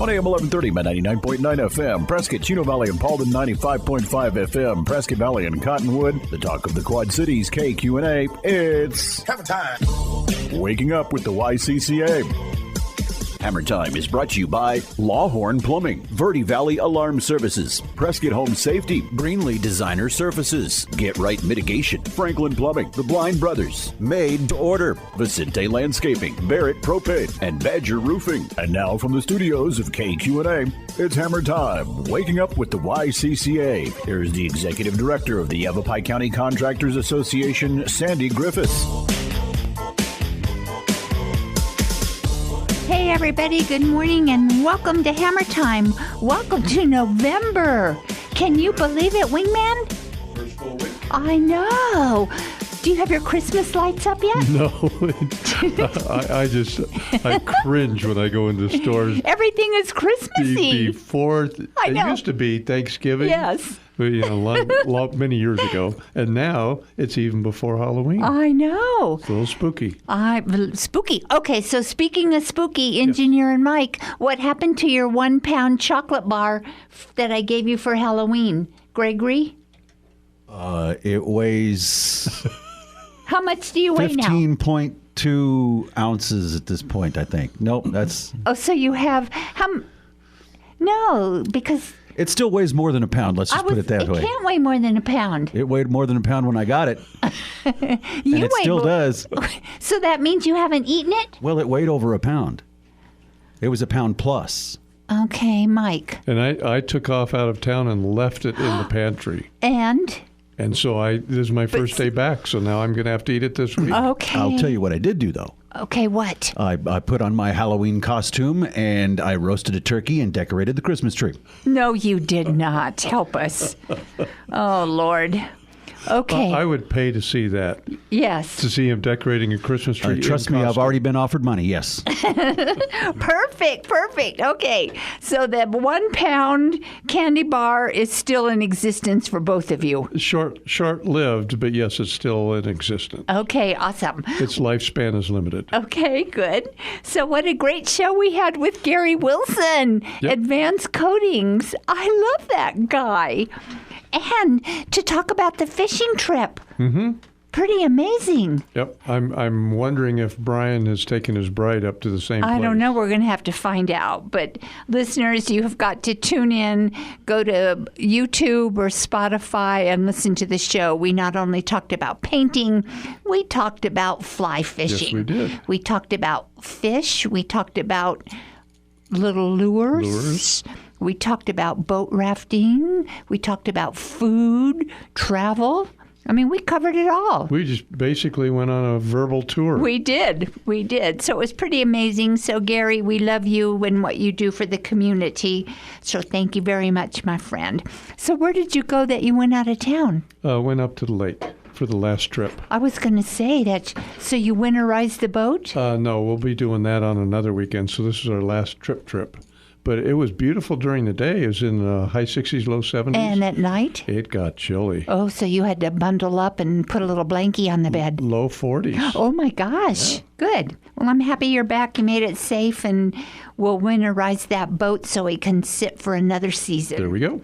On AM 1130, 99.9 FM, Prescott, Chino Valley, and Paulden, 95.5 FM, Prescott Valley and Cottonwood, the talk of the Quad Cities, KQNA. It's Hammer Time. Waking Up with the YCCA. Hammer Time is brought to you by Lawhorn Plumbing, Verde Valley Alarm Services, Prescott Home Safety, Greenlee Designer Surfaces, Get Right Mitigation, Franklin Plumbing, The Blind Brothers, Made to Order, Vicente Landscaping, Barrett Propane, and Badger Roofing. And now from the studios of KQNA, it's Hammer Time, Waking Up with the YCCA. Here's the Executive Director of the Yavapai County Contractors Association, Sandy Griffiths. Hey everybody, good morning and welcome to Hammer Time. Welcome to November. Can you believe it, Wingman? First full week. I know. Do you have your Christmas lights up yet? No, I cringe when I go into stores. Everything is Christmassy. Before, it used to be Thanksgiving. Yes. Many years ago. And now it's even before Halloween. I know. It's a little spooky. Spooky. Okay, so speaking of spooky, Engineer and Mike, what happened to your 1 pound chocolate bar that I gave you for Halloween? Gregory? It weighs... How much do you weigh now? 15.2 ounces at this point, I think. Nope, that's... Oh, so you have... No, because... It still weighs more than a pound, let's just put it that way. It can't weigh more than a pound. It weighed more than a pound when I got it. And it still does. So that means you haven't eaten it? Well, it weighed over a pound. It was a pound plus. Okay, Mike. And I took off out of town and left it in the pantry. And so this is my first day back, so now I'm going to have to eat it this week. Okay. I'll tell you what I did do, though. Okay, what? I put on my Halloween costume, and I roasted a turkey and decorated the Christmas tree. No, you did not. Help us. Oh, Lord. Okay. I would pay to see that. Yes. To see him decorating a Christmas tree. Trust me, I've already been offered money, yes. Perfect. Okay. So the 1 pound candy bar is still in existence for both of you. Short-lived, but yes, it's still in existence. Okay, awesome. Its lifespan is limited. Okay, good. So what a great show we had with Gary Wilson, Advanced Coatings. I love that guy. And to talk about the fishing trip. Mm-hmm. Pretty amazing. Yep. I'm wondering if Brian has taken his bride up to the same place. I don't know. We're going to have to find out. But listeners, you have got to tune in, go to YouTube or Spotify and listen to the show. We not only talked about painting, we talked about fly fishing. Yes, we did. We talked about fish. We talked about little lures. We talked about boat rafting. We talked about food, travel. I mean, we covered it all. We just basically went on a verbal tour. We did. So it was pretty amazing. So, Gary, we love you and what you do for the community. So thank you very much, my friend. So where did you go that you went out of town? Went up to the lake for the last trip. I was going to say that. So you winterized the boat? No, we'll be doing that on another weekend. So this is our last trip. But it was beautiful during the day. It was in the high 60s, low 70s. And at night? It got chilly. Oh, so you had to bundle up and put a little blankie on the bed. Low 40s. Oh, my gosh. Yeah. Good. Well, I'm happy you're back. You made it safe, and we'll winterize that boat so it can sit for another season. There we go.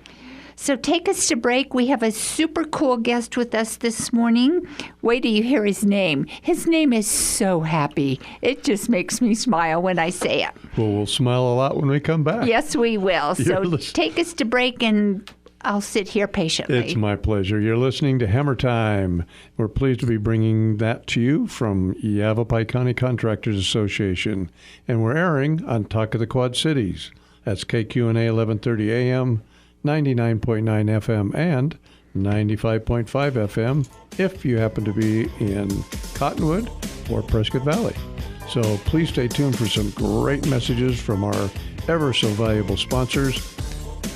So take us to break. We have a super cool guest with us this morning. Wait till you hear his name. His name is so happy. It just makes me smile when I say it. Well, we'll smile a lot when we come back. Yes, we will. So take us to break, and I'll sit here patiently. It's my pleasure. You're listening to Hammer Time. We're pleased to be bringing that to you from Yavapai County Contractors Association. And we're airing on Talk of the Quad Cities. That's KQNA 1130 AM. 99.9 FM and 95.5 FM if you happen to be in Cottonwood or Prescott Valley. So please stay tuned for some great messages from our ever so valuable sponsors.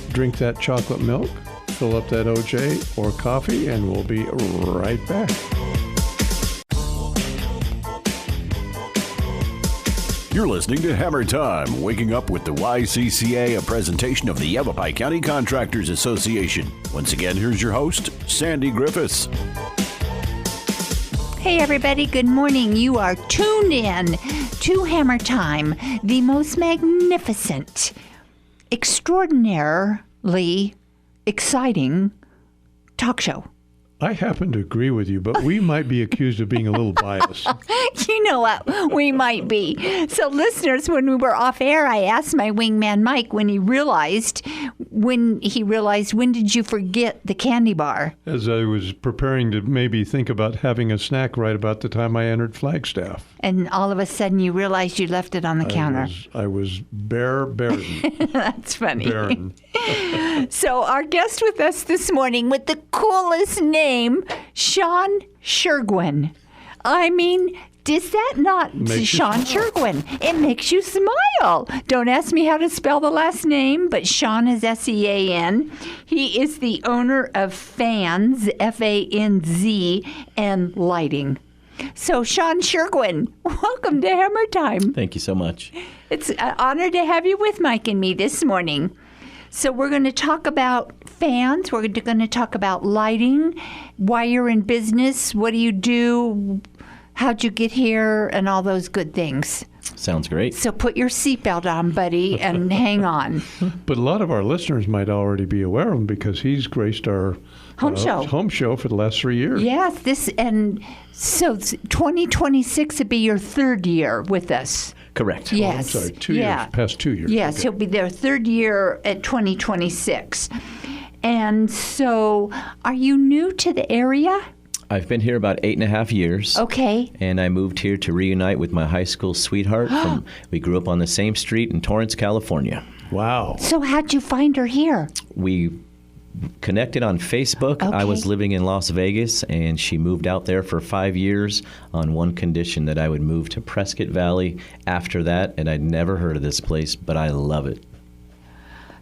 Drink that chocolate milk, fill up that OJ or coffee, and we'll be right back. You're listening to Hammer Time, Waking Up with the YCCA, a presentation of the Yavapai County Contractors Association. Once again, here's your host, Sandy Griffiths. Hey everybody, good morning. You are tuned in to Hammer Time, the most magnificent extraordinarily exciting talk show. I happen to agree with you, but we might be accused of being a little biased. You know what? We might be. So, listeners, when we were off air, I asked my wingman Mike when did you forget the candy bar? As I was preparing to maybe think about having a snack right about the time I entered Flagstaff. And all of a sudden you realized you left it on the counter. I was barren. That's funny. Barren. So our guest with us this morning with the coolest name, Sean Shergwin. I mean, does that not, Sean Shergwin? It makes you smile. Don't ask me how to spell the last name, but Sean is S-E-A-N. He is the owner of FANZ, F-A-N-Z, and lighting. So, Sean Shergwin, welcome to Hammer Time. Thank you so much. It's an honor to have you with Mike and me this morning. So we're going to talk about FANZ. We're going to talk about lighting, why you're in business, what do you do, how'd you get here, and all those good things. Sounds great. So put your seatbelt on, buddy, and hang on. But a lot of our listeners might already be aware of him because he's graced our home show for the last 3 years. Yes, so 2026 would be your third year with us. Correct. Yes. I'm sorry, 2 years, past 2 years. Yes, Okay. he'll be their third year at 2026. And so, are you new to the area? I've been here about 8.5 years. Okay. And I moved here to reunite with my high school sweetheart. We grew up on the same street in Torrance, California. Wow. So how'd you find her here? We connected on Facebook. Okay. I was living in Las Vegas, and she moved out there for 5 years on one condition, that I would move to Prescott Valley after that. And I'd never heard of this place, but I love it.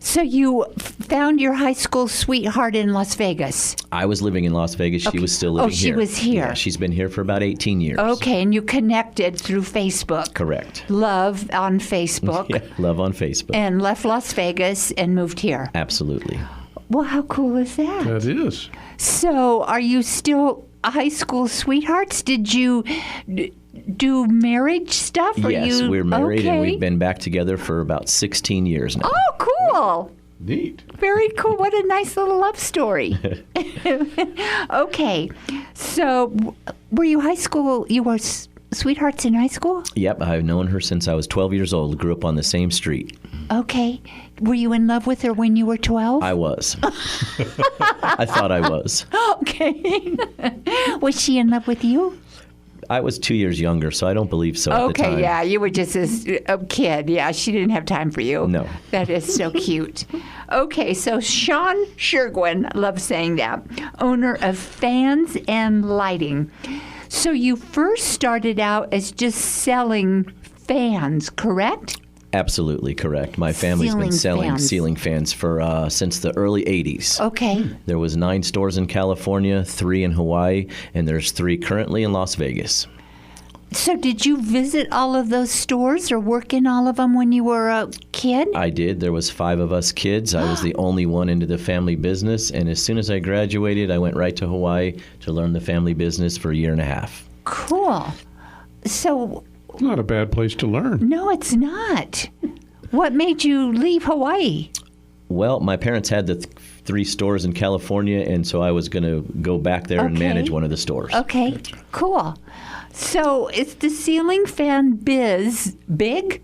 So you found your high school sweetheart in Las Vegas. I was living in Las Vegas. She was still living here. She was here. Yeah, she's been here for about 18 years. Okay, and you connected through Facebook. Correct. Love on Facebook. Yeah, love on Facebook. And left Las Vegas and moved here. Absolutely. Well, how cool is that? That is. So are you still high school sweethearts? Did you do marriage stuff? Yes, we're married, okay. and we've been back together for about 16 years now. Oh, cool. Neat. Very cool. What a nice little love story. Okay. So were you you were sweethearts in high school? Yep, I've known her since I was 12 years old. Grew up on the same street. Okay. Were you in love with her when you were 12? I was. I thought I was. Okay. Was she in love with you? I was 2 years younger, so I don't believe so at the time. Okay, yeah, you were just a kid. Yeah, she didn't have time for you. No. That is so cute. Okay, so Sean Shergwin, love saying that, owner of FANZ and Lighting. So you first started out as just selling fans, correct? Absolutely correct. My family's been selling ceiling fans for since the early 80s. Okay. There was 9 stores in California, 3 in Hawaii, and there's 3 currently in Las Vegas. So did you visit all of those stores or work in all of them when you were a kid? I did. There was 5 of us kids. I was the only one into the family business, and as soon as I graduated, I went right to Hawaii to learn the family business for a year and a half. Cool. So Not a bad place to learn. no, it's not. What made you leave Hawaii? Well, my parents had the 3 stores in California, and so I was going to go back there and Okay. manage one of the stores. Okay, cool. So is the ceiling fan biz big?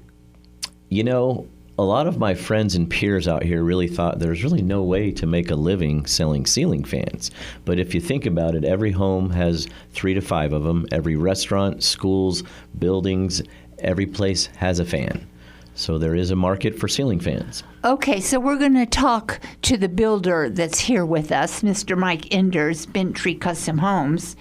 You know, a lot of my friends and peers out here really thought there's really no way to make a living selling ceiling fans. But if you think about it, every home has 3 to 5 of them. Every restaurant, schools, buildings, every place has a fan. So there is a market for ceiling fans. Okay, so we're going to talk to the builder that's here with us, Mr. Mike Enders, Bentry Custom Homes.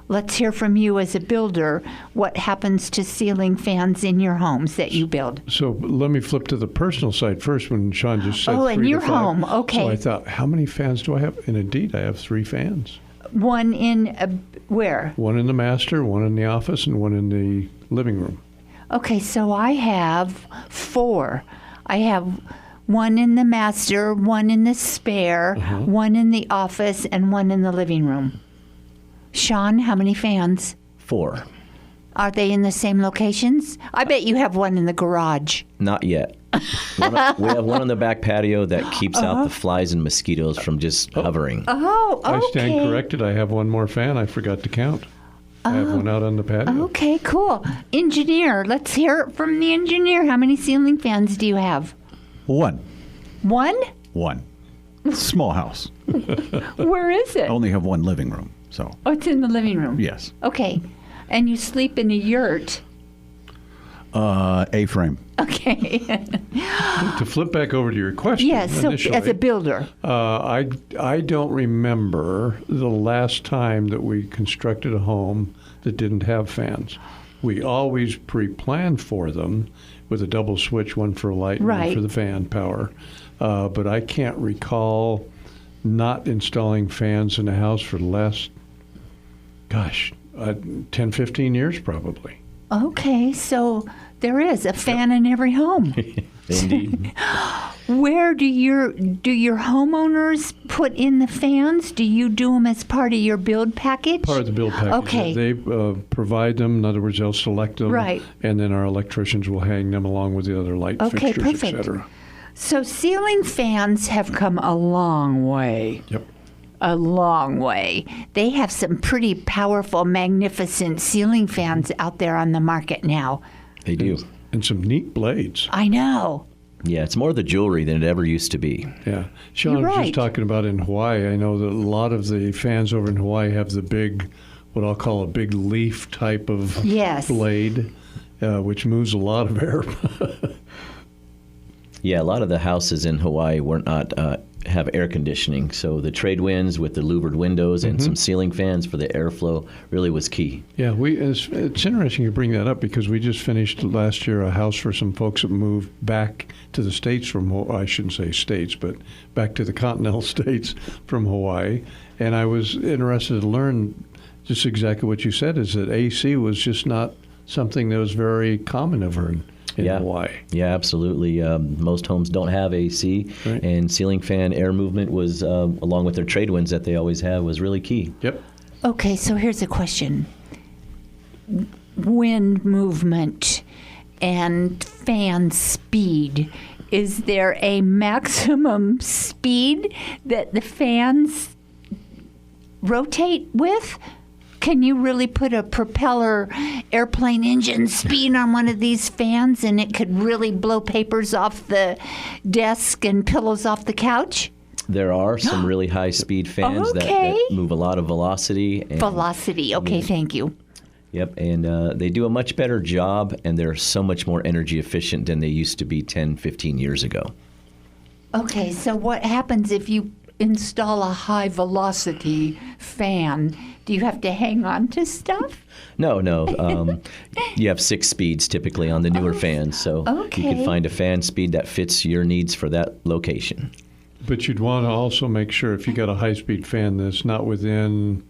Let's hear from you as a builder. What happens to ceiling fans in your homes that you build? So let me flip to the personal side first when Sean just said 3 in to your 5. home. Okay. So I thought, how many fans do I have? And indeed, I have 3 fans. One in where? One in the master, one in the office, and one in the living room. Okay, so I have 4. I have one in the master, one in the spare, one in the office, and one in the living room. Sean, how many fans? 4. Are they in the same locations? I bet you have one in the garage. Not yet. We have one on the back patio that keeps out the flies and mosquitoes from just hovering. Oh, okay. I stand corrected. I have one more fan. I forgot to count. I have one out on the patio. Okay, cool. Engineer, let's hear it from the engineer. How many ceiling fans do you have? One. One? Small house. Where is it? I only have one living room, so Oh, it's in the living room. yes. Okay. And you sleep in a yurt. A-frame. Okay. To flip back over to your question, Yes, so initially, as a builder. I don't remember the last time that we constructed a home that didn't have fans. We always pre-planned for them with a double switch, one for light and Right. one for the fan power. But I can't recall not installing fans in a house for the last, 10, 15 years probably. Okay, so there is a fan in every home. Indeed. Where do your homeowners put in the fans? Do you do them as part of your build package? Part of the build package. Okay. They provide them. In other words, they'll select them. Right. And then our electricians will hang them along with the other light Okay, fixtures, perfect. et cetera. So ceiling fans have come a long way. Yep. A long way. They have some pretty powerful, magnificent ceiling fans out there on the market now. They do. And some neat blades. I know. Yeah, it's more the jewelry than it ever used to be. Yeah. Sean, You're I was right. just talking about in Hawaii. I know that a lot of the fans over in Hawaii have the big, what I'll call a big leaf type of Yes. blade, which moves a lot of air. Yeah, a lot of the houses in Hawaii were not have air conditioning, so the trade winds with the louvered windows and some ceiling fans for the airflow really was key. Yeah, it's interesting you bring that up because we just finished last year a house for some folks that moved back to the States from, I shouldn't say States, but back to the continental States from Hawaii. And I was interested to learn just exactly what you said, is that AC was just not something that was very common over in Hawaii. Yeah, absolutely. Most homes don't have AC, Right. and ceiling fan air movement was, along with their trade winds that they always have, was really key. Yep. Okay, so here's a question. Wind movement and fan speed. Is there a maximum speed that the fans rotate with? Can you really put a propeller airplane engine speed on one of these fans and it could really blow papers off the desk and pillows off the couch? There are some really high-speed fans that Okay. move a lot of velocity. And, Velocity. Okay, thank you. Yep, and they do a much better job, and they're so much more energy efficient than they used to be 10, 15 years ago. Okay, so what happens if you install a high velocity fan? Do you have to hang on to stuff? No. You have 6 speeds typically on the newer fans, so you Okay. can find a fan speed that fits your needs for that location. But you'd want to also make sure if you got a high-speed fan that's not within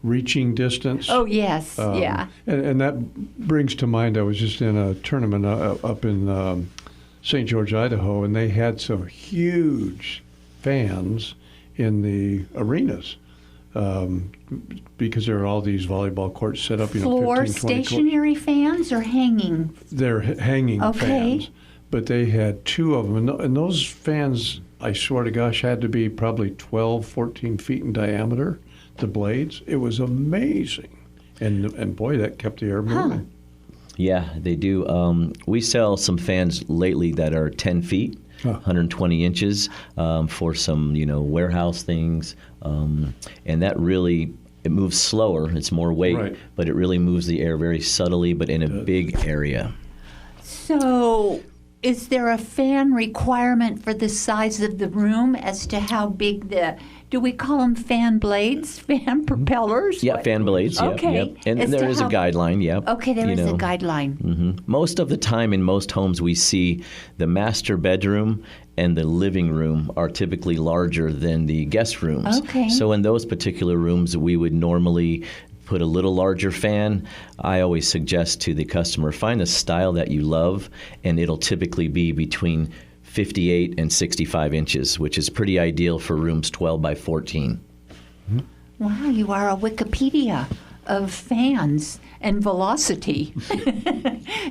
reaching distance. Oh, yes, yeah. And that brings to mind, I was just in a tournament up in St. George, Idaho, and they had some huge fans in the arenas because there are all these volleyball courts set up, Floor 15, 20 stationary fans or hanging? They're hanging Okay. fans, but they had 2 of them. And those fans, I swear to gosh, had to be probably 12, 14 feet in diameter, the blades. It was amazing. And boy, that kept the air moving. Yeah, they do. We sell some fans lately that are 10 feet, 120 inches for some, warehouse things. And that really, it moves slower. It's more weight, Right. but it really moves the air very subtly, but in a big area. So, is there a fan requirement for the size of the room as to how big do we call them fan blades, fan propellers? Yeah, What? fan blades. Yep, Okay. Yep. And As there to is a how- guideline. Yep. Okay, there is a guideline. hmm Most of the time in most homes, we see the master bedroom and the living room are typically larger than the guest rooms. Okay. So in those particular rooms, we would normally put a little larger fan. I always suggest to the customer, find a style that you love, and it'll typically be between 58 and 65 inches, which is pretty ideal for rooms 12 by 14. Wow, you are a Wikipedia of fans and velocity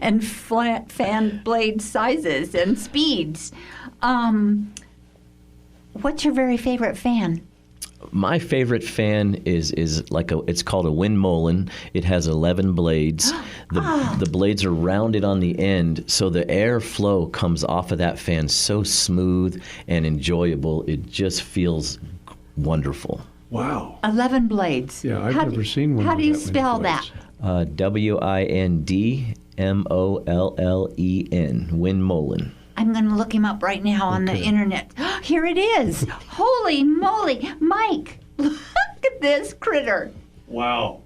and fan blade sizes and speeds. What's your very favorite fan? My favorite fan is it's called a windmollen. It has 11 blades. The blades are rounded on the end, so the airflow comes off of that fan so smooth and enjoyable. It just feels wonderful. Wow. 11 blades. Yeah, I've never seen one. How do you with that spell many that? Windmollen. Windmollen. I'm going to look him up right now on the internet. Here it is. Holy moly. Mike, look at this critter. Wow.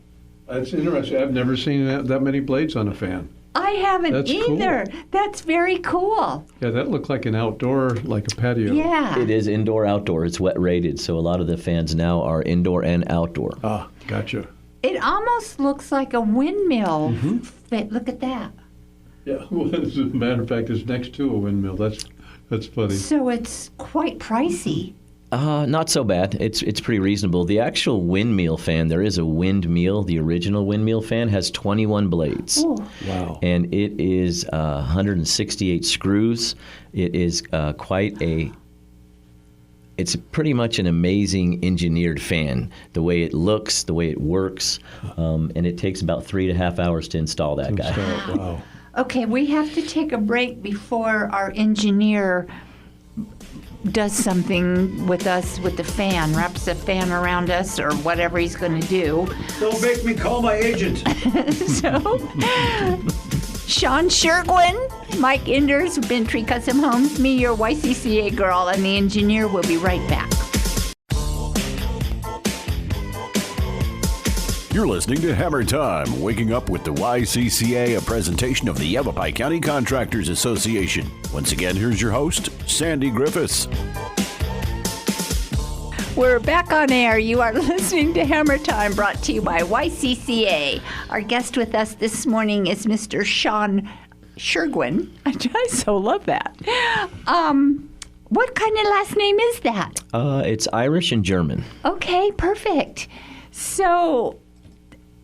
That's interesting. I've never seen that many blades on a fan. I haven't That's either. cool. That's very cool. Yeah, that looked like an outdoor, like a patio. Yeah. It is indoor-outdoor. It's wet rated, so a lot of the fans now are indoor and outdoor. Ah, gotcha. It almost looks like a windmill. Look at that. Yeah, well, as a matter of fact, it's next to a windmill. That's funny. So it's quite pricey. Not so bad. It's pretty reasonable. The actual windmill fan, there is a windmill. The original windmill fan has 21 blades. Ooh. Wow. And it is 168 screws. It is it's pretty much an amazing engineered fan. The way it looks, the way it works, and it takes about 3.5 hours to install that guy. Wow. Okay, we have to take a break before our engineer does something with us with the fan, wraps the fan around us or whatever he's going to do. Don't make me call my agent. So, Sean Shergwin, Mike Enders, Bentry Custom Homes, me, your YCCA girl, and the engineer will be right back. You're listening to Hammer Time, waking up with the YCCA, a presentation of the Yavapai County Contractors Association. Once again, here's your host, Sandy Griffiths. We're back on air. You are listening to Hammer Time, brought to you by YCCA. Our guest with us this morning is Mr. Sean Shergwin. I so love that. What kind of last name is that? It's Irish and German. Okay, perfect. So,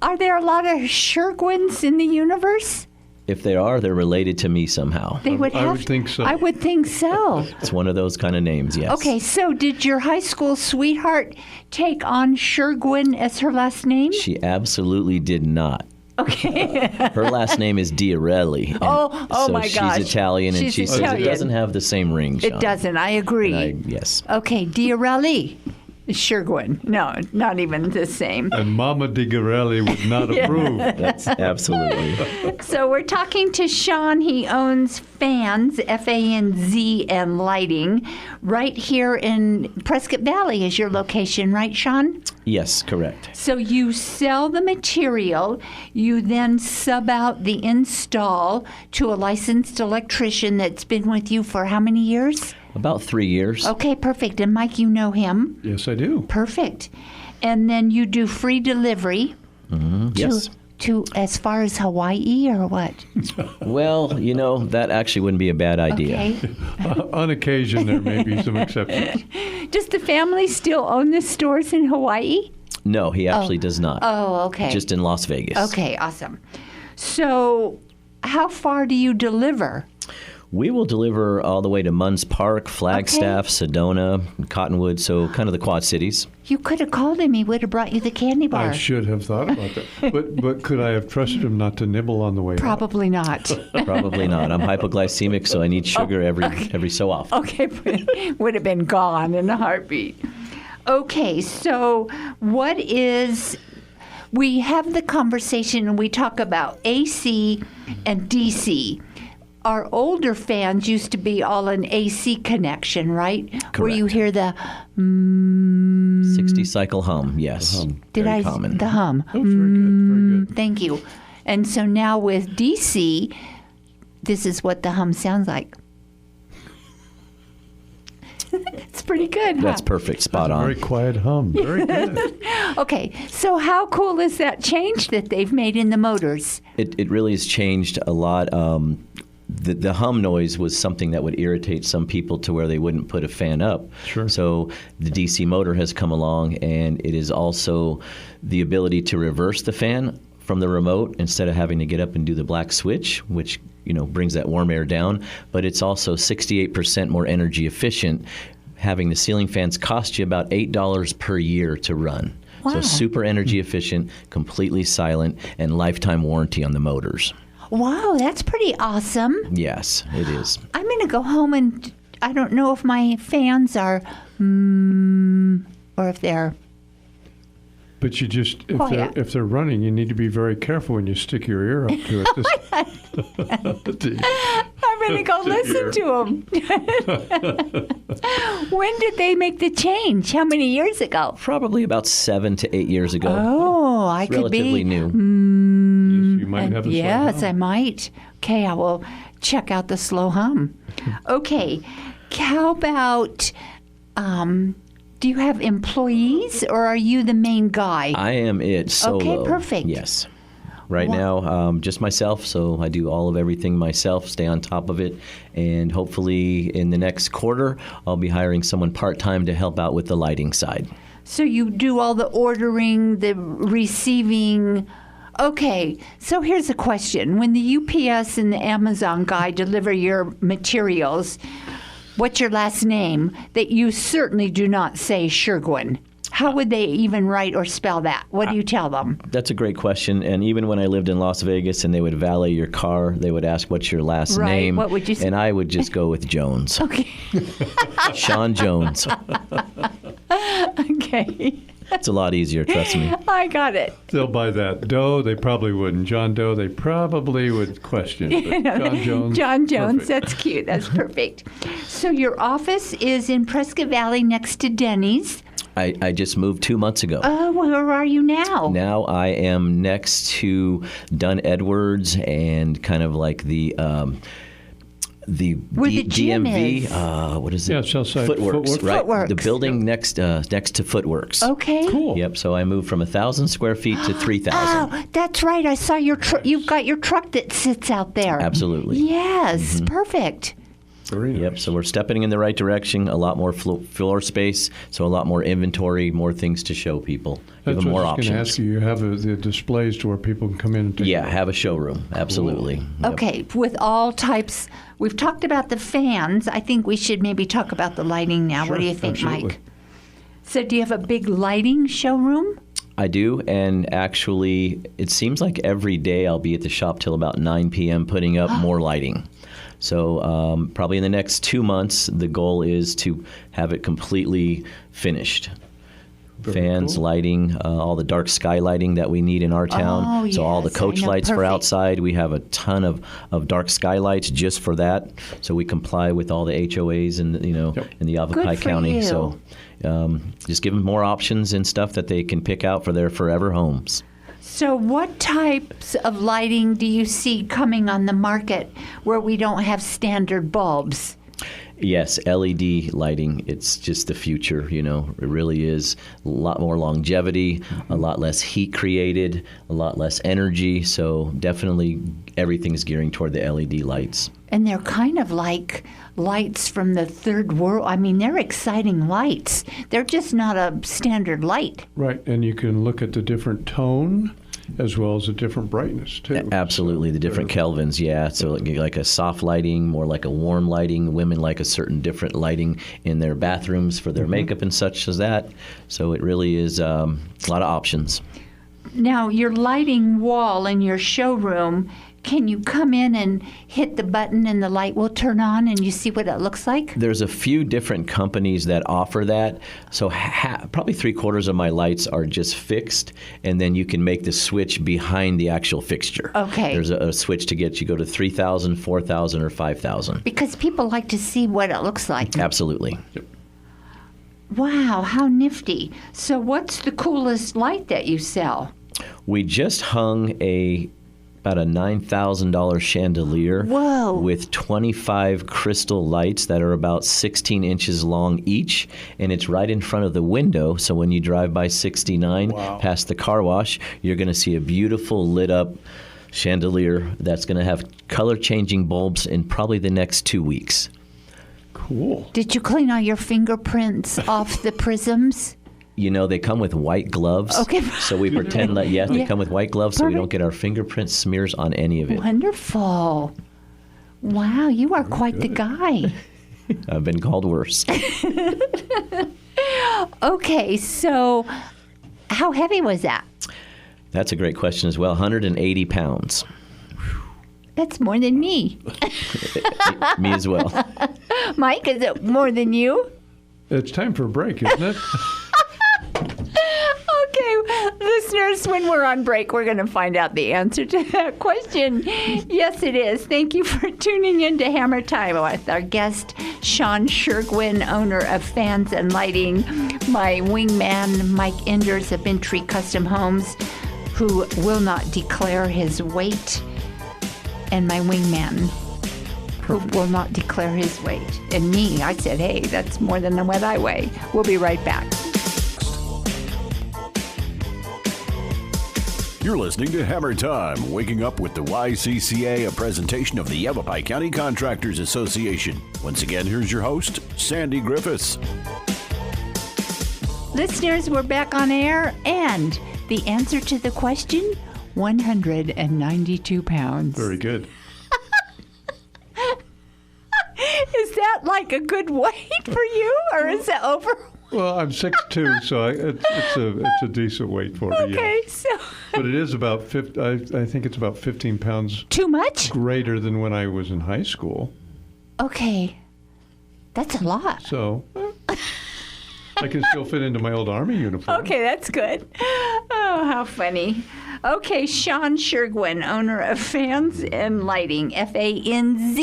are there a lot of Shergwins in the universe? If they are, they're related to me somehow. They would I have. would think so. I would think so. It's one of those kind of names, yes. Okay, so did your high school sweetheart take on Shergwin as her last name? She absolutely did not. Okay. Her last name is Diarelli. Oh so my gosh. She's Italian, and She's she says it Italian. doesn't have the same ring, Sean. It doesn't. I agree. Yes. Okay, Diarelli. Shergwin. No, not even the same. And Mama DiGarelli would not approve. That's absolutely. So we're talking to Sean. He owns FANZ, FANZ, and lighting right here in Prescott Valley is your location, right, Sean? Yes, correct. So you sell the material, you then sub out the install to a licensed electrician that's been with you for how many years? About 3 years. Okay, perfect. And Mike, you know him. Yes, I do. Perfect. And then you do free delivery Yes. to as far as Hawaii or what? Well, that actually wouldn't be a bad idea. Okay. On occasion, there may be some exceptions. Does the family still own the stores in Hawaii? No, he actually does not. Oh, okay. Just in Las Vegas. Okay, awesome. So, how far do you deliver? We will deliver all the way to Munns Park, Flagstaff, Sedona, Cottonwood, so kind of the Quad Cities. You could have called him. He would have brought you the candy bar. I should have thought about that. But could I have trusted him not to nibble on the way out? Probably not. Probably not. I'm hypoglycemic, so I need sugar every so often. Okay, would have been gone in a heartbeat. Okay, so we have the conversation and we talk about AC and DC. Our older fans used to be all an AC connection, right? Where you hear the 60 cycle hum, yes. Very common. The hum. Oh, very good. Very good. Thank you. And so now with DC, this is what the hum sounds like. It's pretty good, huh? That's perfect. Spot on. Very quiet hum. Very good. Okay, so how cool is that change that they've made in the motors? It really has changed a lot. The hum noise was something that would irritate some people to where they wouldn't put a fan up. Sure. So the DC motor has come along, and it is also the ability to reverse the fan from the remote instead of having to get up and do the black switch, which brings that warm air down. But it's also 68% more energy efficient. Having the ceiling fans cost you about $8 per year to run. Wow. So super energy efficient, completely silent, and lifetime warranty on the motors. Wow, that's pretty awesome. Yes, it is. I'm going to go home and I don't know if my fans are or if they're. But you just, Quiet. if they're running, you need to be very careful when you stick your ear up to it. I'm going to go listen to them. When did they make the change? How many years ago? Probably about 7 to 8 years ago. Oh, I It's could be. relatively new. You might have a Yes, slow I might. Okay, I will check out the slow hum. Okay, how about, do you have employees or are you the main guy? I am it solo. Okay, perfect. Yes. Right now, just myself, so I do all of everything myself, stay on top of it, and hopefully in the next quarter, I'll be hiring someone part-time to help out with the lighting side. So you do all the ordering, the receiving. Okay, so here's a question. When the UPS and the Amazon guy deliver your materials, what's your last name? That you certainly do not say Shergwin. How would they even write or spell that? What do you tell them? That's a great question. And even when I lived in Las Vegas and they would valet your car, they would ask, what's your last Right. name? What would you say? And I would just go with Jones. Okay. Sean Jones. Okay. It's a lot easier, trust me. I got it. They'll buy that. Doe, they probably wouldn't. John Doe, they probably would question. But John Jones. John Jones, perfect. that's cute. That's perfect. So your office is in Prescott Valley next to Denny's. I just moved 2 months ago. Oh, where are you now? Now I am next to Dunn Edwards and kind of like the Where the gym DMV. is. What is it? Yeah, Southside Footworks, right? Footworks. The building next to Footworks. Okay. Cool. Yep. So I moved from 1,000 square feet to 3,000. Oh, that's right. I saw your you've got your truck that sits out there. Absolutely. Yes, perfect. Very nice. Yep. So we're stepping in the right direction. A lot more floor space. So a lot more inventory, more things to show people. Give That's them more what I was going to options. ask you. You have the displays to where people can come in and take a Yeah, look. have a showroom. Absolutely. Yep. Okay, with all types. We've talked about the fans. I think we should maybe talk about the lighting now. Sure, What do you think, absolutely. Mike? So do you have a big lighting showroom? I do, and actually, it seems like every day I'll be at the shop till about 9 p.m. putting up more lighting. So probably in the next 2 months, the goal is to have it completely finished. Very Fans, cool. lighting, all the dark sky lighting that we need in our town. Oh, So all the yes, I coach know, lights for perfect. outside. We have a ton of dark skylights just for that. So we comply with all the HOAs and Yep. in the Good Yavapai for County. you. So just give them more options and stuff that they can pick out for their forever homes. So what types of lighting do you see coming on the market where we don't have standard bulbs? Yes, LED lighting, it's just the future, It really is a lot more longevity, a lot less heat created, a lot less energy. So definitely everything's gearing toward the LED lights. And they're kind of like lights from the third world. I mean, they're exciting lights. They're just not a standard light. Right, and you can look at the different tone as well as the different brightness, too. Absolutely, the different kelvins, yeah. So like a soft lighting, more like a warm lighting. Women like a certain different lighting in their bathrooms for their makeup and such as that. So it really is a lot of options. Now, your lighting wall in your showroom, can you come in and hit the button and the light will turn on and you see what it looks like? There's a few different companies that offer that. So probably 3/4 of my lights are just fixed, and then you can make the switch behind the actual fixture. Okay. There's a switch to get you go to 3,000, 4,000, or 5,000. Because people like to see what it looks like. Absolutely. Wow, how nifty. So what's the coolest light that you sell? We just hung about a $9,000 chandelier Whoa. with 25 crystal lights that are about 16 inches long each, and it's right in front of the window. So when you drive by 69 past the car wash, you're going to see a beautiful lit up chandelier that's going to have color changing bulbs in probably the next 2 weeks. Cool. Did you clean all your fingerprints off the prisms? They come with white gloves. Okay. So we pretend that, they come with white gloves so we don't get our fingerprint smears on any of it. Wonderful. Wow, you are quite the guy. I've been called worse. Okay, so how heavy was that? That's a great question as well. 180 pounds. That's more than me. Me as well. Mike, is it more than you? It's time for a break, isn't it? Okay, listeners, when we're on break, we're going to find out the answer to that question. Yes, it is. Thank you for tuning in to Hammer Time with our guest, Sean Shergwin, owner of FANZ and Lighting, my wingman, Mike Enders of Bentry Custom Homes, who will not declare his weight, and my wingman, who will not declare his weight. And me, I said, hey, that's more than what I weigh. We'll be right back. You're listening to Hammer Time, waking up with the YCCA, a presentation of the Yavapai County Contractors Association. Once again, here's your host, Sandy Griffiths. Listeners, we're back on air, and the answer to the question, 192 pounds. Very good. Is that like a good weight for you, or is it over? Well, I'm 6'2", so it's a decent weight for me. Okay, Yeah. so. But it is about I think it's about 15 pounds Too much? greater than when I was in high school. Okay. That's a lot. So I can still fit into my old Army uniform. Okay, that's good. Oh, how funny. Okay, Sean Shergwin, owner of FANZ and Lighting, FANZ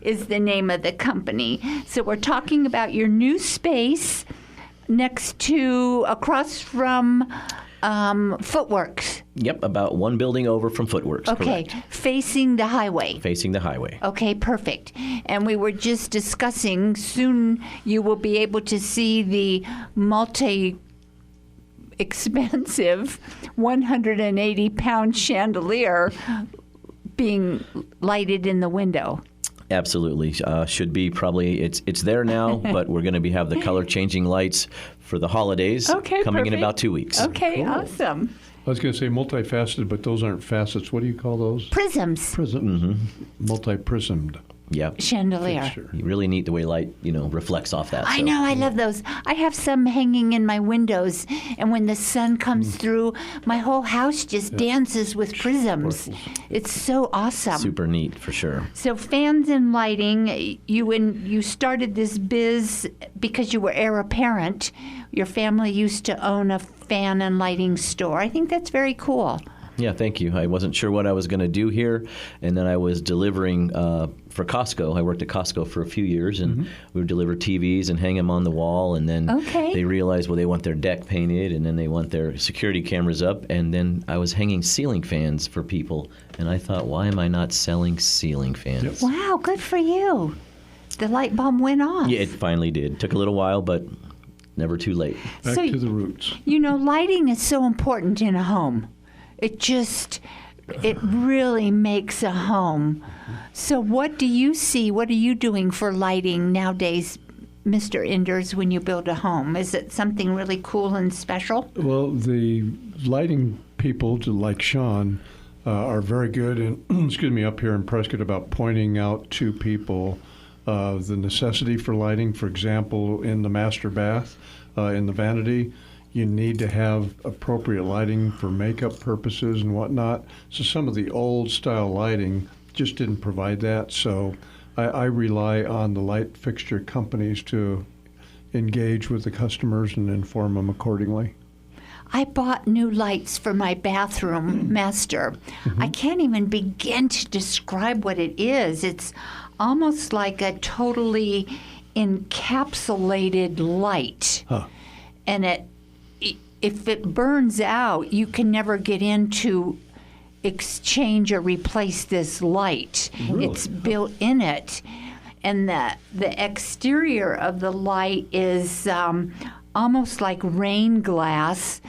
is the name of the company. So we're talking about your new space across from Footworks. Yep, about one building over from Footworks. Okay, Correct. Facing the highway. Facing the highway. Okay, perfect. And we were just discussing, soon you will be able to see the expensive 180-pound chandelier being lighted in the window. Absolutely. Should be probably, it's there now, but we're going to have the color changing lights for the holidays coming in about 2 weeks. Okay, Cool. awesome. I was going to say multifaceted, but those aren't facets. What do you call those? Prisms. Multi-prismed. Yep. Chandelier. Fixture. Really neat the way light, reflects off that. I so. know, I love those. I have some hanging in my windows, and when the sun comes through, my whole house just dances with prisms. It's so awesome. Super neat, for sure. So FANZ and Lighting, you started this biz because you were heir apparent. Your family used to own a fan and lighting store. I think that's very cool. Yeah, thank you. I wasn't sure what I was going to do here, and then I was delivering for Costco. I worked at Costco for a few years, and we would deliver TVs and hang them on the wall, and then they realized, well, they want their deck painted, and then they want their security cameras up, and then I was hanging ceiling fans for people, and I thought, why am I not selling ceiling fans? Yep. Wow, good for you. The light bulb went off. Yeah, it finally did. Took a little while, but never too late. Back So- to the roots. Lighting is so important in a home. It really makes a home. So what do you see? What are you doing for lighting nowadays, Mr. Enders, when you build a home? Is it something really cool and special? Well, the lighting people, like Sean, are very good, and up here in Prescott about pointing out to people the necessity for lighting. For example, in the master bath, in the vanity, you need to have appropriate lighting for makeup purposes and whatnot. So some of the old style lighting just didn't provide that. So I rely on the light fixture companies to engage with the customers and inform them accordingly. I bought new lights for my bathroom master. I can't even begin to describe what it is. It's almost like a totally encapsulated light. And if it burns out, you can never get in to exchange or replace this light. Really? It's built in it. And the exterior of the light is almost like rain glass,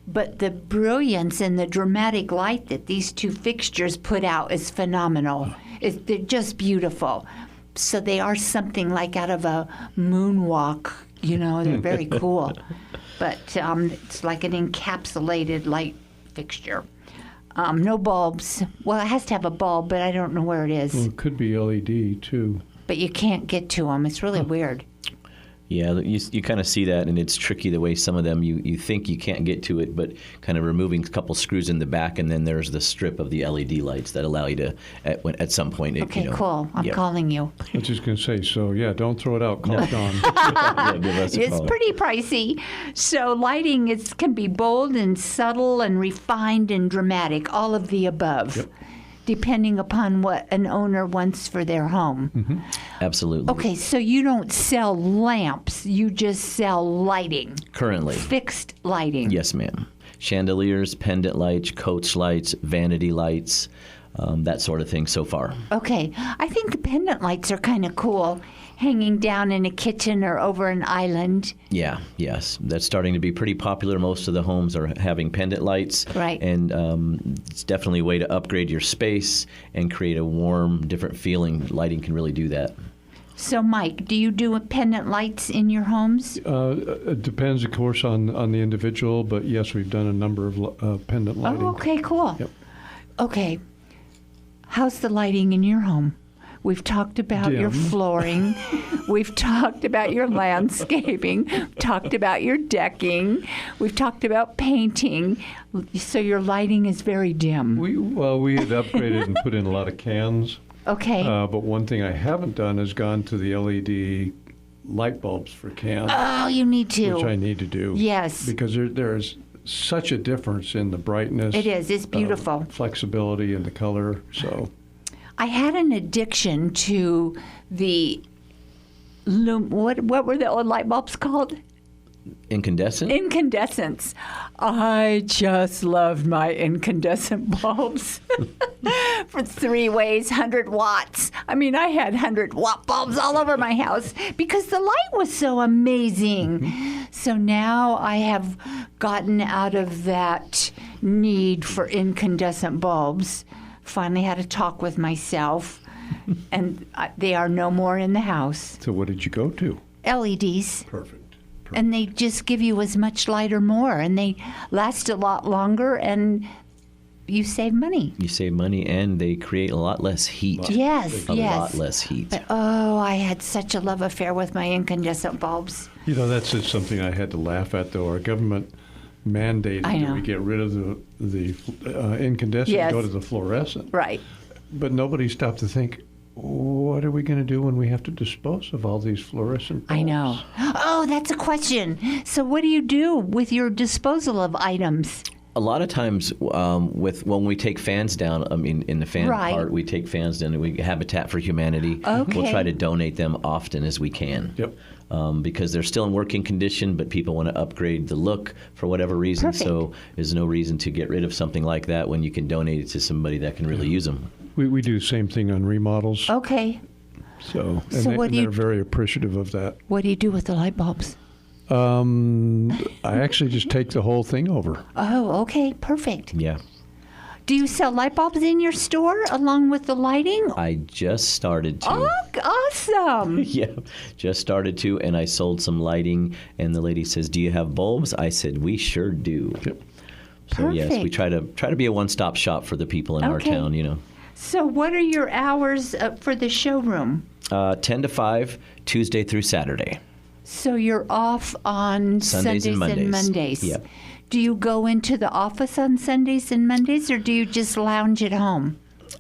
but the brilliance and the dramatic light that these two fixtures put out is phenomenal. They're just beautiful. So they are something like out of a moonwalk, they're very cool. but it's like an encapsulated light fixture. No bulbs. Well, it has to have a bulb, but I don't know where it is. Well, it could be LED, too. But you can't get to them. It's really weird. Yeah, you kind of see that, and it's tricky the way some of them, you think you can't get to it, but kind of removing a couple screws in the back, and then there's the strip of the LED lights that allow you to, at some point. Okay, cool. I'm calling you. I was just going to say, so yeah, don't throw it out. Call Dawn. Yeah, give us a It's call. pretty pricey. So lighting can be bold and subtle and refined and dramatic, all of the above. Yep. Depending upon what an owner wants for their home. Mm-hmm. Absolutely. Okay, so you don't sell lamps, you just sell lighting. Currently. Fixed lighting. Yes, ma'am. Chandeliers, pendant lights, coach lights, vanity lights, that sort of thing so far. Okay, I think the pendant lights are kind of cool, hanging down in a kitchen or over an island. Yeah, yes. That's starting to be pretty popular. Most of the homes are having pendant lights. Right. And it's definitely a way to upgrade your space and create a warm, different feeling. Lighting can really do that. So, Mike, do you do pendant lights in your homes? It depends, of course, on the individual, but yes, we've done a number of pendant lighting. Oh, okay, cool. Yep. Okay, how's the lighting in your home? We've talked about your Dim. flooring. We've talked about your landscaping. We've talked about your decking. We've talked about painting. So your lighting is very dim. We had upgraded and put in a lot of cans. Okay. But one thing I haven't done is gone to the LED light bulbs for cans, Oh, you need to. which I need to do. Yes. Because there's such a difference in the brightness. It is. It's beautiful. Flexibility in the color. So I had an addiction to the what were the old light bulbs called? Incandescent? Incandescents. I just loved my incandescent bulbs. For 3 ways, 100 watts. I mean, I had 100-watt bulbs all over my house because the light was so amazing. Mm-hmm. So now I have gotten out of that need for incandescent bulbs. Finally had a talk with myself, and they are no more in the house. what did you go to? LEDs. Perfect. And they just give you as much light or more, and they last a lot longer, and you save money. You save money, and they create a lot less heat. Yes, A yes. lot less heat. But, oh, I had such a love affair with my incandescent bulbs. You know, that's just something I had to laugh at, though. Our government mandated I know. that we get rid of the incandescent Yes. and go to the fluorescent. Right. But nobody stopped to think, what are we going to do when we have to dispose of all these fluorescent bulbs? I know. Oh, that's a question. So what do you do with your disposal of items? A lot of times, when we take fans down, I mean, in the fan Right. part, we take fans down, and we Habitat for Humanity. Okay. We'll try to donate them often as we can. Yep. Because they're still in working condition, but people want to upgrade the look for whatever reason. Perfect. So there's no reason to get rid of something like that when you can donate it to somebody that can really use them. We do the same thing on remodels. Okay. So what do they're you- very appreciative of that. What do you do with the light bulbs? I actually just take the whole thing over. Oh, okay. Perfect. Yeah. Do you sell light bulbs in your store along with the lighting? I just started to. Oh, awesome. Yeah, just started to, and I sold some lighting, and the lady says, "Do you have bulbs?" I said, "We sure do." Yep. So yes, we Perfect. try to be a one-stop shop for the people in our Okay. town. You know, So what are your hours for the showroom? 10 to 5, Tuesday through Saturday. So you're off on Sundays and Mondays. Yep. Do you go into the office on Sundays and Mondays, or do you just lounge at home?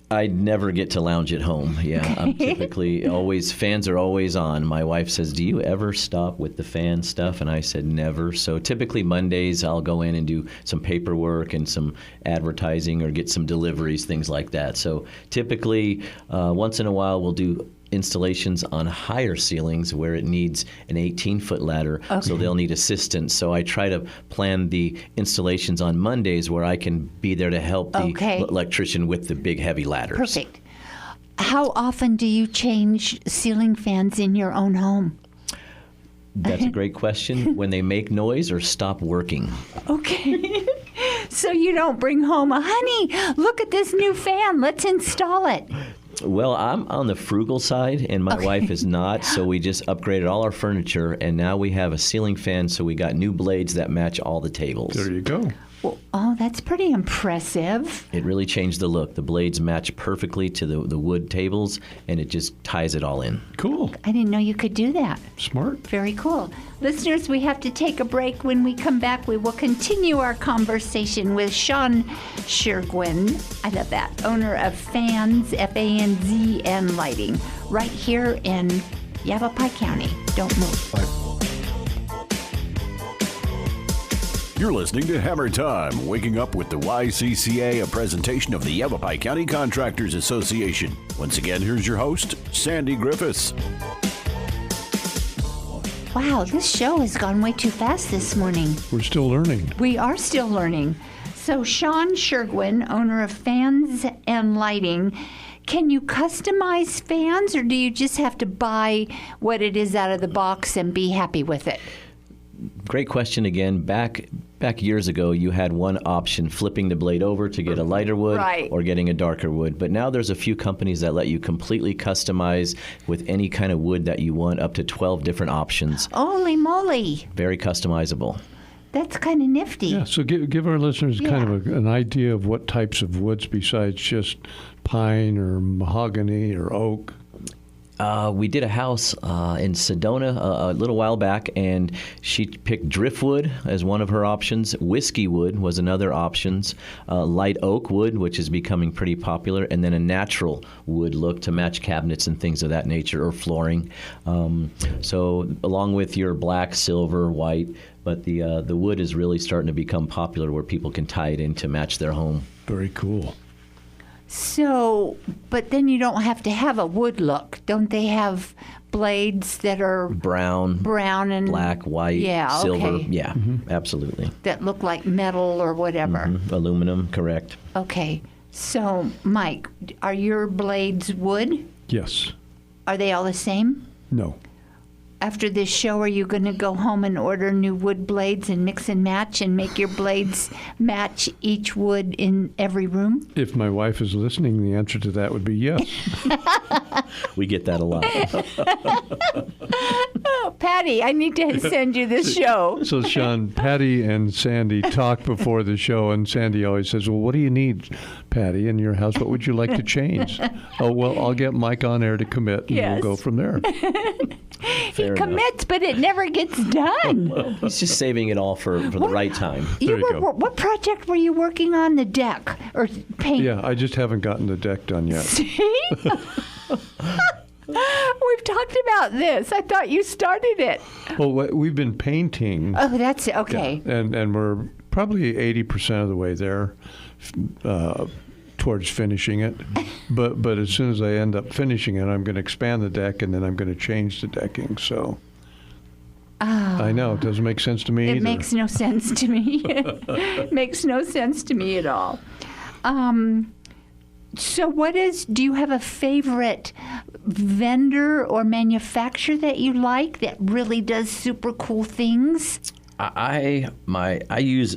I never get to lounge at home. Yeah, I'm typically fans are always on. My wife says, "Do you ever stop with the fan stuff?" And I said, "Never." So typically Mondays I'll go in and do some paperwork and some advertising or get some deliveries, things like that. So typically once in a while we'll do installations on higher ceilings where it needs an 18-foot ladder, so they'll need assistance. So I try to plan the installations on Mondays where I can be there to help the Okay. electrician with the big heavy ladders. Perfect. How often do you change ceiling fans in your own home? That's a great question. When they make noise or stop working. Okay. So you don't bring home honey, look at this new fan, let's install it. Well, I'm on the frugal side, and my wife is not, so we just upgraded all our furniture, and now we have a ceiling fan, so we got new blades that match all the tables. There you go. Well, oh, that's pretty impressive. It really changed the look. The blades match perfectly to the wood tables, and it just ties it all in. Cool. I didn't know you could do that. Smart. Very cool. Listeners, we have to take a break. When we come back, we will continue our conversation with Sean Shergwin, I love that, owner of FANZ, F-A-N-Z, and Lighting, right here in Yavapai County. Don't move. Bye. You're listening to Hammer Time, waking up with the YCCA, a presentation of the Yavapai County Contractors Association. Once again, here's your host, Sandy Griffiths. Wow, this show has gone way too fast this morning. We're still learning. We are still learning. So Sean Shergwin, owner of FANZ and Lighting, can you customize fans, or do you just have to buy what it is out of the box and be happy with it? Great question again. Back years ago, you had one option, flipping the blade over to get a lighter wood Right. or getting a darker wood. But now there's a few companies that let you completely customize with any kind of wood that you want, up to 12 different options. Holy moly, Very customizable. that's kind of nifty. Yeah, so give our listeners kind of Yeah. an idea of what types of woods besides just pine or mahogany or oak. We did a house in Sedona a little while back, and she picked driftwood as one of her options. Whiskey wood was another option. Light oak wood, which is becoming pretty popular, and then a natural wood look to match cabinets and things of that nature, or flooring. So along with your black, silver, white, but the wood is really starting to become popular where people can tie it in to match their home. Very cool. So, but then you don't have to have a wood look. Don't they have blades that are Brown, brown and black, white, Yeah, silver. okay. Yeah, absolutely. that look like metal or whatever? Aluminum, correct. Okay. So, Mike, are your blades wood? Yes. Are they all the same? No. After this show, are you going to go home and order new wood blades and mix and match and make your blades match each wood in every room? If my wife is listening, the answer to that would be yes. We get that a lot. Oh, Patty, I need to send you this show. So, Sean, Patty and Sandy talk before the show, and Sandy always says, well, what do you need, Patty, in your house? What would you like to change? Oh, well, I'll get Mike on air to commit, and Yes. we'll go from there. He commits, but it never gets done. He's just saving it all for the right time. There you go. What project were you working on? The deck or paint? Yeah, I just haven't gotten the deck done yet. See? We've talked about this. I thought you started it. Well, we've been painting, Oh, that's okay. and we're probably 80% of the way there towards finishing it. But as soon as I end up finishing it, I'm going to expand the deck, and then I'm going to change the decking. So I know it doesn't make sense to me It either. makes no sense to me. Makes no sense to me at all. So do you have a favorite vendor or manufacturer that you like that really does super cool things? I use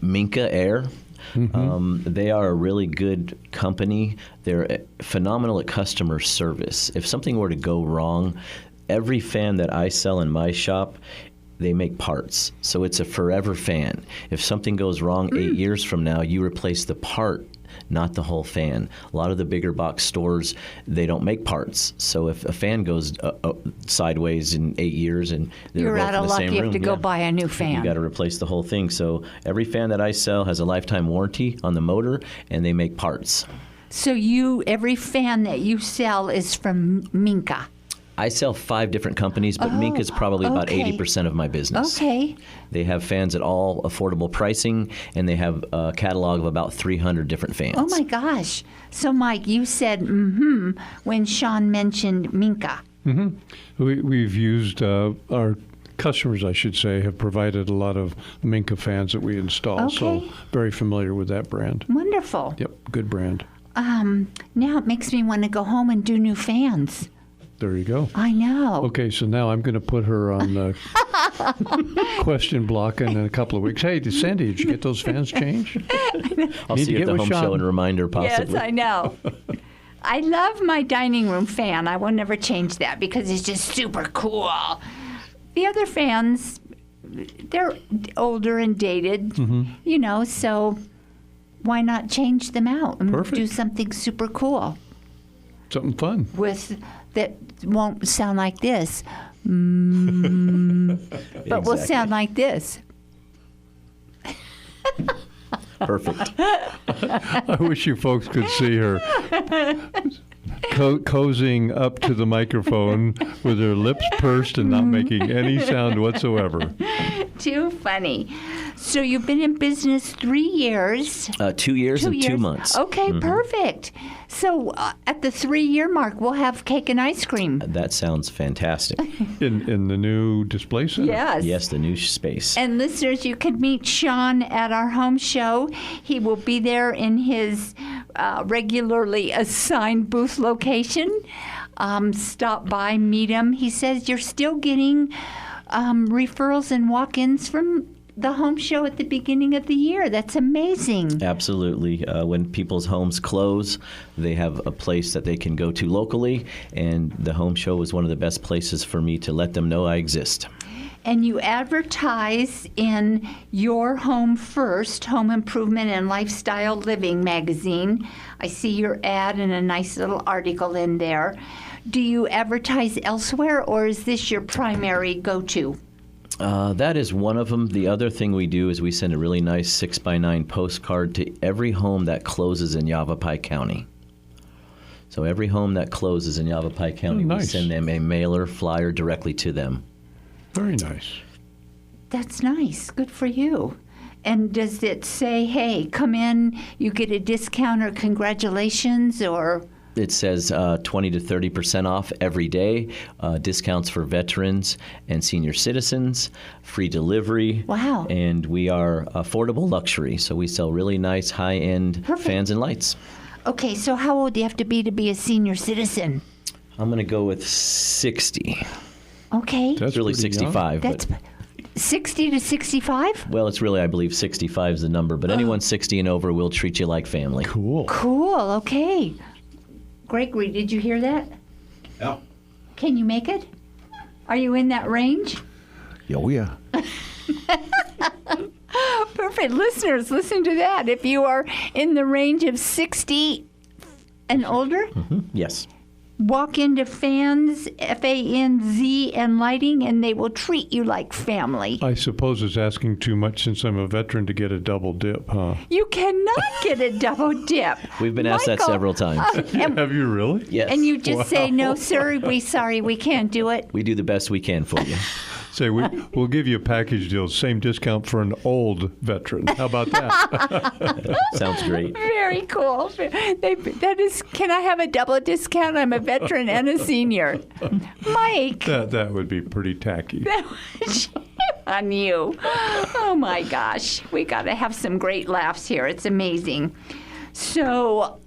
Minka Air. They are a really good company. They're phenomenal at customer service. If something were to go wrong, every fan that I sell in my shop, they make parts. So it's a forever fan. If something goes wrong 8 years from now, you replace the part, not the whole fan. A lot of the bigger box stores, they don't make parts. So if a fan goes sideways in 8 years and they're You're both out in of the luck. same You have room, to go yeah, buy a new fan. you got to replace the whole thing. So every fan that I sell has a lifetime warranty on the motor, and they make parts. So every fan that you sell is from Minka. I sell 5 different companies, but Minka's probably about okay. 80% of my business. Okay. They have fans at all affordable pricing, and they have a catalog of about 300 different fans. Oh my gosh. So Mike, you said when Sean mentioned Minka. We've used our customers, I should say, have provided a lot of Minka fans that we install. So Okay. very familiar with that brand. Wonderful. Yep, good brand. Now it makes me want to go home and do new fans. There you go. I know. Okay, so now I'm going to put her on the question block, and in a couple of weeks, hey, Sandy, did you get those fans changed? I'll Need see to you at get the with home Sean. show and reminder possibly. Yes, I know. I love my dining room fan. I will never change that because it's just super cool. The other fans, they're older and dated, so why not change them out and Perfect. do something super cool Something fun. that won't sound like this, but will sound like this. Perfect. I wish you folks could see her cozying up to the microphone with her lips pursed and not making any sound whatsoever. Too funny. So you've been in business 3 years. 2 years and 2 months. Okay, perfect. So at the 3-year mark, we'll have cake and ice cream. That sounds fantastic. In the new display center? Yes. Yes, the new space. And listeners, you can meet Sean at our home show. He will be there in his regularly assigned booth location. Stop by, meet him. He says you're still getting referrals and walk-ins from the home show at the beginning of the year. That's amazing. Absolutely. When people's homes close, they have a place that they can go to locally, and the home show was one of the best places for me to let them know I exist. And you advertise in Your Home First, Home Improvement and Lifestyle Living magazine. I see your ad and a nice little article in there. Do you advertise elsewhere, or is this your primary go-to? That is one of them. The other thing we do is we send a really nice 6x9 postcard to every home that closes in Yavapai County. So every home that closes in Yavapai County, we send them a mailer flyer directly to them. Very nice. That's nice. Good for you. And does it say, hey, come in, you get a discount, or congratulations, or... It says 20 to 30% off every day, discounts for veterans and senior citizens, free delivery. Wow. And we are affordable luxury, so we sell really nice high-end fans and lights. Okay, so how old do you have to be a senior citizen? I'm going to go with 60. Okay. It's really 65. That's 60 to 65? Well, it's really, I believe, 65 is the number, but anyone 60 and over will treat you like family. Cool. Cool, okay. Gregory, did you hear that? Yeah. Can you make it? Are you in that range? Oh, yeah. Perfect. Listeners, listen to that. If you are in the range of 60 and older, Yes. walk into FANZ, FANZ, and lighting, and they will treat you like family. I suppose it's asking too much since I'm a veteran to get a double dip, huh? You cannot get a double dip. We've been asked that Michael, several times. Have you really? Yes. And you just say, no, sir, we can't do it. We do the best we can for you. Say, we'll give you a package deal, same discount for an old veteran. How about that? Sounds great. Very cool. That is, can I have a double discount? I'm a veteran and a senior. Mike. That would be pretty tacky. On you. Oh my gosh. We got to have some great laughs here. It's amazing. So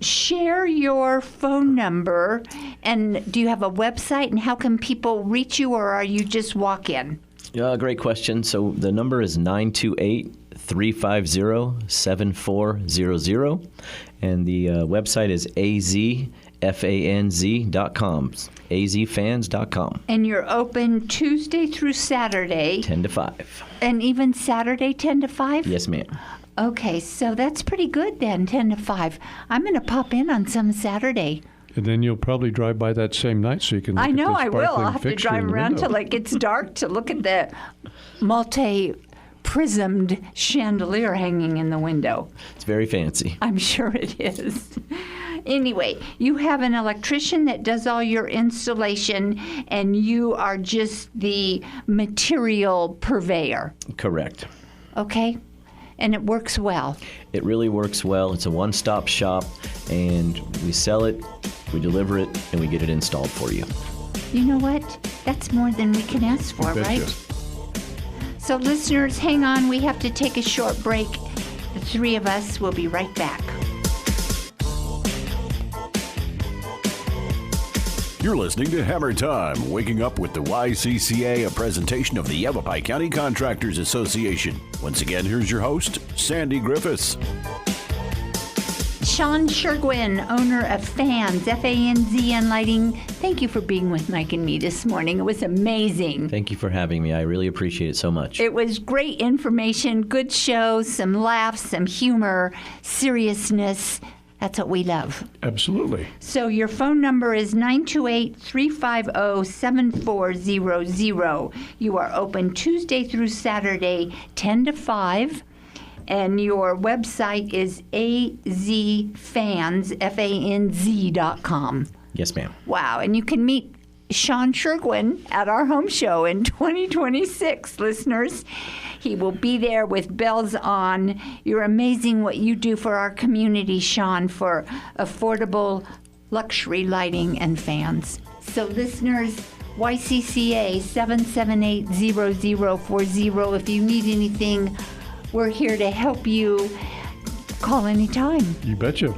share your phone number, and do you have a website, and how can people reach you, or are you just walk in? Great question. So the number is 928-350-7400, and the website is azfanz.com, azfans.com. And you're open Tuesday through Saturday. 10 to 5. And even Saturday, 10 to 5? Yes, ma'am. Okay, so that's pretty good then, 10 to 5. I'm going to pop in on some Saturday. And then you'll probably drive by that same night so you can look I know at the I will. sparkling I'll have to fixture drive in the around window. till it gets dark to look at the multi-prismed chandelier hanging in the window. It's very fancy. I'm sure it is. Anyway, you have an electrician that does all your installation, and you are just the material purveyor. Correct. Okay? And it works well. It really works well. It's a one-stop shop, and we sell it, we deliver it, and we get it installed for you. You know what? That's more than we can ask for, Betcha. right? So listeners, hang on. We have to take a short break. The three of us will be right back. You're listening to Hammer Time, waking up with the YCCA, a presentation of the Yavapai County Contractors Association. Once again, here's your host, Sandy Griffiths. Sean Shergwin, owner of FANZ, F-A-N-Z and Lighting. Thank you for being with Mike and me this morning. It was amazing. Thank you for having me. I really appreciate it so much. It was great information, good show, some laughs, some humor, seriousness. That's what we love. Absolutely. So your phone number is 928-350-7400. You are open Tuesday through Saturday, 10 to 5. And your website is azfanz.com. Yes, ma'am. Wow. And you can meet Sean Shergwin at our home show in 2026, listeners. He will be there with bells on. You're amazing what you do for our community, Sean, for affordable luxury lighting and fans. So, listeners, YCCA 778-0040. If you need anything, we're here to help you. Call anytime. You betcha.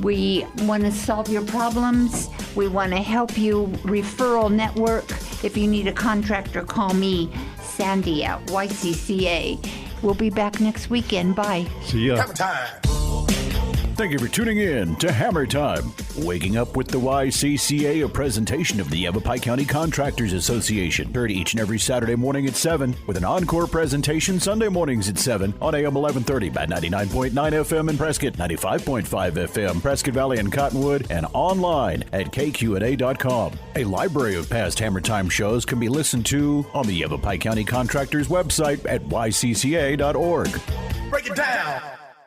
We want to solve your problems. We want to help you. Referral network. If you need a contractor, call me, Sandy at YCCA. We'll be back next weekend. Bye. See ya. Hammer time. Thank you for tuning in to Hammer Time. Waking Up with the YCCA, a presentation of the Yavapai County Contractors Association. Heard each and every Saturday morning at 7, with an encore presentation Sunday mornings at 7 on AM 1130 by 99.9 FM in Prescott, 95.5 FM, Prescott Valley and Cottonwood, and online at kqna.com. A library of past Hammer Time shows can be listened to on the Yavapai County Contractors website at ycca.org. Break it down.